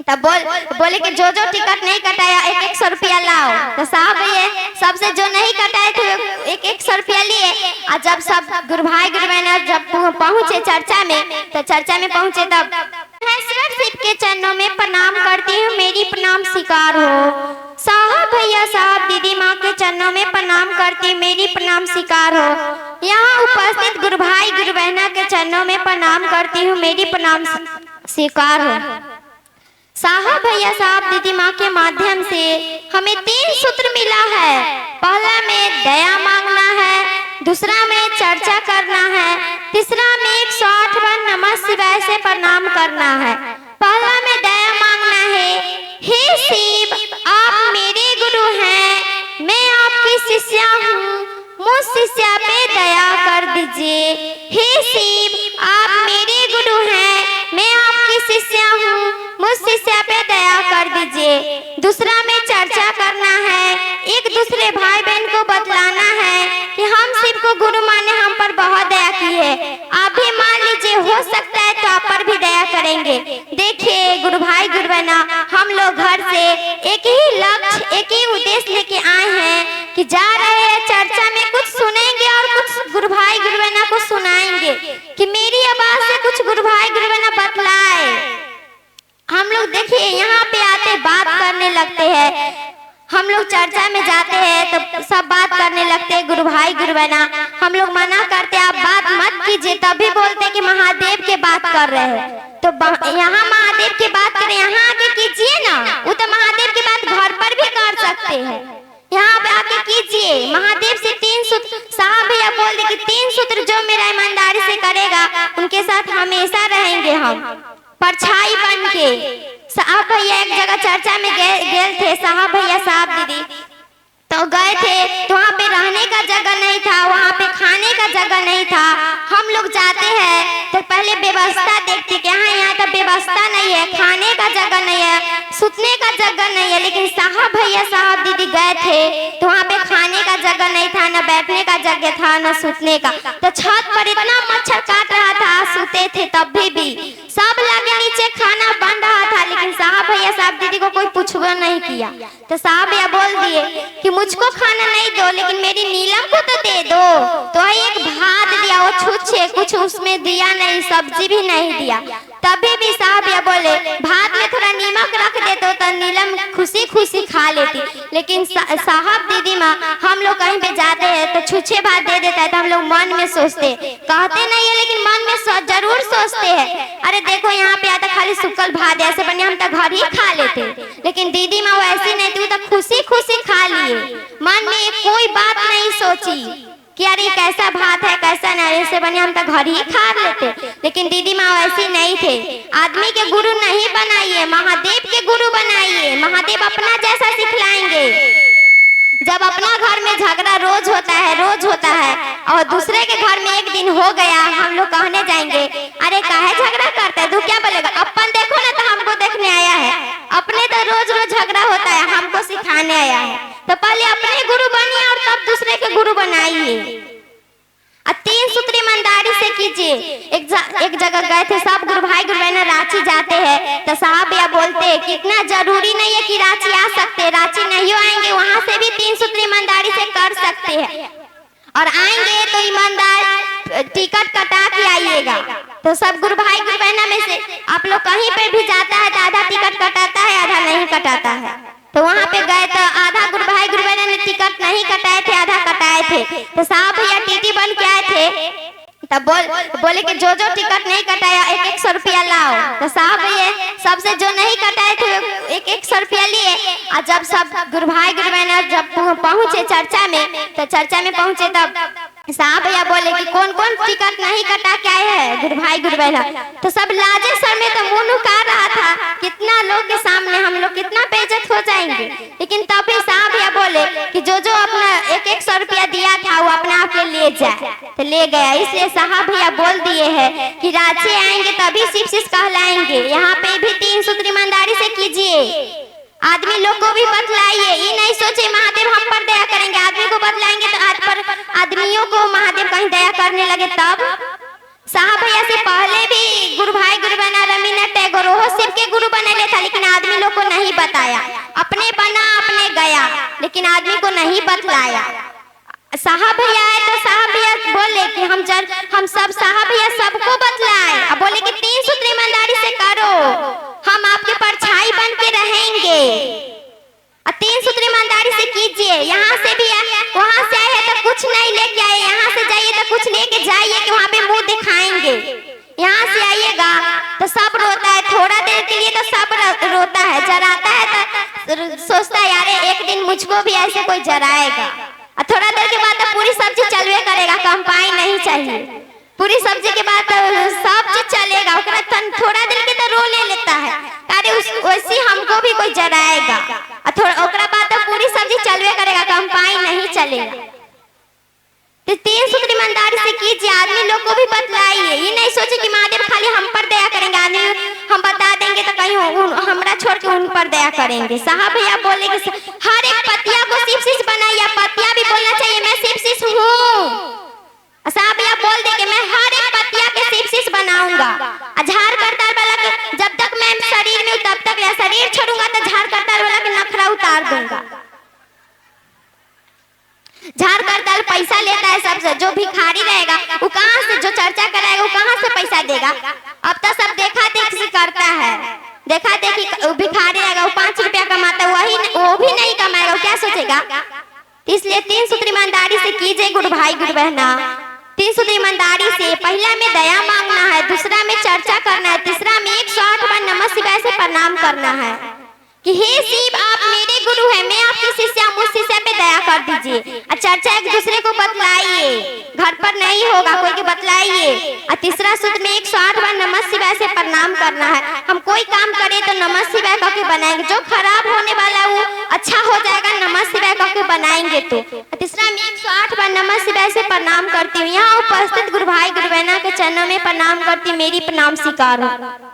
तब बोले कि जो टिकट नहीं कटाया 100 रुपया लाओ। तो साहब ये सबसे जो नहीं कटाए थे 100 रुपया लिए। और जब सब गुरु भाई गुरु बहन जब पहुंचे चर्चा में, तो चर्चा में पहुंचे तब शिव के चरणों में प्रणाम करती हूँ, मेरी प्रणाम स्वीकार हो। साहब भैया साहब दीदी माँ के चरणों में प्रणाम करती, मेरी प्रणाम स्वीकार हो। यहाँ उपस्थित गुरु भाई गुरु बहना के चरणों में प्रणाम करती हूँ, मेरी प्रणाम स्वीकार हो। साहब भैया साहब दीदी माँ के माध्यम से हमें 3 सूत्र मिला है। पहला में दया मांगना है, दूसरा में चर्चा करना है, तीसरा में 108 बार नमः शिवाय से प्रणाम करना है। पहला में दया मांगना है, हे शिव आप मेरे गुरु हैं, मैं आपकी शिष्या हूँ, मुझ शिष्या पे दया कर दीजिए। हे शिव आप मेरे गुरु हैं, मैं आपकी शिष्या हूँ, मुझ शिष्या पे दया कर दीजिए। दूसरा में चर्चा करना है, एक दूसरे भाई बहन को बतलाना है कि हम शिव को गुरु माने, हम पर बहुत दया की है, आप भी मान लीजिए, हो सकता है तो आप पर भी दया करेंगे। देखिए गुरु भाई गुरु बहना, हम लोग घर से एक ही लक्ष्य एक ही उद्देश्य लेके आए हैं कि जा रहे हैं चर्चा में, कुछ सुनेंगे और कुछ गुरु भाई गुरु बहना को सुनाएंगे कि मेरी आवाज से कुछ गुरु भाई गुरु बहना बतलाए। हम लोग देखिए यहाँ पे आते बात करने लगते हैं, हम लोग चर्चा में जाते हैं तो सब बात करने लगते हैं गुरु भाई गुरु बहना। हम लोग मना करते आप बात मत कीजिए, तभी बोलते कि महादेव के बात कर रहे हैं। तो यहाँ महादेव की बात करें, यहाँ आके कीजिए ना, वो तो महादेव की बात घर पर भी कर सकते हैं, यहाँ पे आके कीजिए। महादेव से 3 सूत्र, साहब भैया बोल दे कि 3 सूत्र जो मेरा ईमानदारी से करेगा उनके साथ हमेशा रहेंगे हम परछाई बन के। साहब भैया एक जगह चर्चा में गए थे, साहब भैया साहब दीदी तो गए थे, तो वहाँ पे रहने का जगह नहीं था, वहाँ पे खाने का जगह नहीं था। हम लोग जाते हैं तो पहले व्यवस्था देखते कि हाँ यहाँ तो व्यवस्था नहीं है, खाने का जगह नहीं है, सुतने का जगह नहीं है। लेकिन साहब भैया साहब दीदी गए थे तो वहाँ पे खाने का जगह नहीं था, न बैठने का जगह था, न सुतने का। तो छत पर इतना मच्छर काट रहा था, सोते थे तब भी सब लगे नीचे खाना बन रहा था, लेकिन साहब भैया साहब दीदी को कोई पूछवा नहीं किया। तो साहब भैया बोल दिए कि मुझको खाना नहीं दो, लेकिन मेरी नीलम को तो दे दो। तो एक भात दिया, वो छुच्छे कुछ उसमें दिया नहीं, सब्जी भी नहीं दिया। तभी भी साहब भैया बोले भात में थोड़ा नीमक रख दे तो नीलम खुशी खुशी खा लेती। लेकिन साहब दीदी माँ हम लोग कहीं पे जाते हैं तो छुच्छे भात दे देता है, तो हम लोग मन में सोचते, कहते नहीं है लेकिन मन में जरूर सोचते हैं, अरे देखो यहाँ पे आता खाली सुकल भात, ऐसे बने हम तो घर ही खा लेते। लेकिन दीदी माँ वैसी नहीं थी, तो खुशी खुशी खा लिए, मन में कोई बात नहीं सोची कि अरे कैसा भात है कैसा नहीं, ऐसे बने हम तो घर ही खा लेते। लेकिन दीदी माँ वैसी नहीं थे। आदमी के गुरु नहीं बनाइए, महादेव के गुरु बनाइए, महादेव अपना जैसा सिखलाएंगे। जब अपना घर में झगड़ा रोज होता है और दूसरे के घर में एक दिन हो गया, हम लोग कहने जाएंगे अरे काहे झगड़ा करता है, तू क्या बोलेगा, अपन देखो ना तो हमको देखने आया है, अपने तो रोज रोज झगड़ा होता है, हमको सिखाने आया है। तो पहले अपने गुरु बनिए और तब दूसरे के गुरु बनाइए। 3 सूत्र ईमानदारी से कीजिए। एक जगह गए थे सब गुरु भाई गुरु बहन, रांची जाते हैं तो साहब भैया बोलते हैं कि इतना जरूरी नहीं है कि रांची आ सकते, रांची नहीं आएंगे वहां से भी 3 सूत्र ईमानदारी से कर सकते हैं, और आएंगे तो ईमानदार टिकट कटा के आइएगा। तो सब गुरु भाई गुरु बहना में से आप लोग कहीं पे भी जाता है तो आधा टिकट कटाता है, आधा नहीं कटाता है। तो वहाँ पे गए तो आधा गुरु भाई गुरु बहना ने टिकट नहीं कटाए थे, आधा कटाए थे। तो साहब भैया टीटी बन के आए थे, तब बोले कि जो टिकट नहीं कटाया 100 रुपया लाओ। तो साहब भैया सबसे जो नहीं कटाए थे 100 रुपया लिए। और जब सब गुरु भाई गुरु बहन जब पहुंचे चर्चा में, तो चर्चा में पहुंचे तब साहब भैया बोले कि कौन कौन टिकट नहीं कटा के आए हैं गुरु भाई गुरु बहना। तो सब लाजे सर में तो मुंह नुका रहा था, कितना लोग के सामने हम लोग कितना बेइज्जत हो जाएंगे। लेकिन तब भी साहब भैया बोले कि जो अपना 100 रुपया दिया था वो अपना आप ले जाए, तो ले गया। इसलिए साहब भैया बोल दिए हैं कि रांची आएंगे तभी शिव शिष्य कहलाएंगे। यहाँ पे भी 3 सूत्र ईमानदारी से कीजिए, आदमी लोग को भी बतलाइए, ये नहीं सोचे महादेव हम पर दया करेंगे, आदमी को बतलाएंगे तो आज पर आदमियों को महादेव कहीं दया करने लगे तब। साहब भैया से पहले भी गुरु भाई गुरु बहना रवींद्रनाथ टैगोर वो शिव के गुरु बने था, लेकिन आदमी लोग को नहीं बताया। अपने बना अपने गया, लेकिन आदमी को नहीं बतलाया। साहब भैया है तो साहब भैया बोले कि हम सब साहब भैया सबको बतलाए। अब बोले कि 3 सूत्र ईमानदारी से करो, हम आपके परछाई बन के रहेंगे। 3 सूत्र ईमानदारी से कीजिए। यहाँ से भी वहाँ से आए तो कुछ नहीं लेके आए, यहाँ से जाइए तो कुछ लेके जाइए कि वहाँ पे मुंह दिखाएंगे। यहाँ से आइएगा तो सब रोता है, थोड़ा देर के लिए तो सब रोता है, जराता है तो सोचता है यार एक दिन मुझको भी ऐसे कोई जराएगा। और थोड़ा देर के बाद तो पूरी सब्जी चलवे करेगा, कंपाई नहीं चाहिए। पूरी सब्जी के बाद तो सब चीज चलेगा, थोड़ा देर के तो रो ले लेता है, अरे वैसे हमको भी कोई जराएगा। और थोड़ा ओकरा बाद तो पूरी सब्जी चलवे करेगा, कंपाई नहीं चलेगा। तो 3 सूत्र ईमानदारी से कीजिए। आदमी लोग को भी बतलाइए, ये नहीं सोचे कि महादेव खाली हम पर दया करेंगे, आदमी हम बता देंगे तो कहीं हमरा छोड़ के उन पर दया करेंगे। साहब भैया बोले कि हर एक पतिया को शिव शिष्य बनाइए। पतिया भी बोलना चाहिए मैं शिव शिष्य हूँ। साहब भैया बोल दे कि मैं हर एक पतिया के शिव शिष्य बनाऊंगा। झाड़ करतार वाला के जब तक मैं शरीर में तब तक या शरीर छोड़ूंगा तो झाड़ करतार वाला के नखरा उतार दूंगा। झाड़ करताल पैसा लेता है सबसे, जो भिखारी रहेगा वो कहाँ से, जो चर्चा कराएगा वो कहाँ से पैसा देगा। अब तो सब देखा देखी करता है, देखा देखी भिखारी रहेगा वो 5 रुपया कमाता है, वो भी नहीं कमाएगा, वो क्या सोचेगा। इसलिए 3 सूत्र ईमानदारी से कीजिए गुरु भाई गुरु बहना। 3 सूत्र ईमानदारी से पहला में दया मांगना है, दूसरा में चर्चा करना है, तीसरा में 108 बार नमः शिवाय से प्रणाम करना है कि हे शिव आप मेरे गुरु हैं, मैं आपकी शिष्या, मुझ शिष्या पे दया कर दीजिए। और चर्चा एक दूसरे को बतलाइए, घर पर नहीं होगा कोई को बतलाइए। और तीसरा सूत्र में 108 बार नमः शिवाय से प्रणाम करना है। हम कोई काम करें तो नमः शिवाय कह के बनाएंगे, जो खराब होने वाला वो अच्छा हो जाएगा नमः शिवाय कह के बनाएंगे। तो तीसरा में 108 बार नमः शिवाय से प्रणाम करती हूँ। यहाँ उपस्थित गुरु भाई गुरु बहना के चरणों में प्रणाम करती, मेरी प्रणाम स्वीकार हो।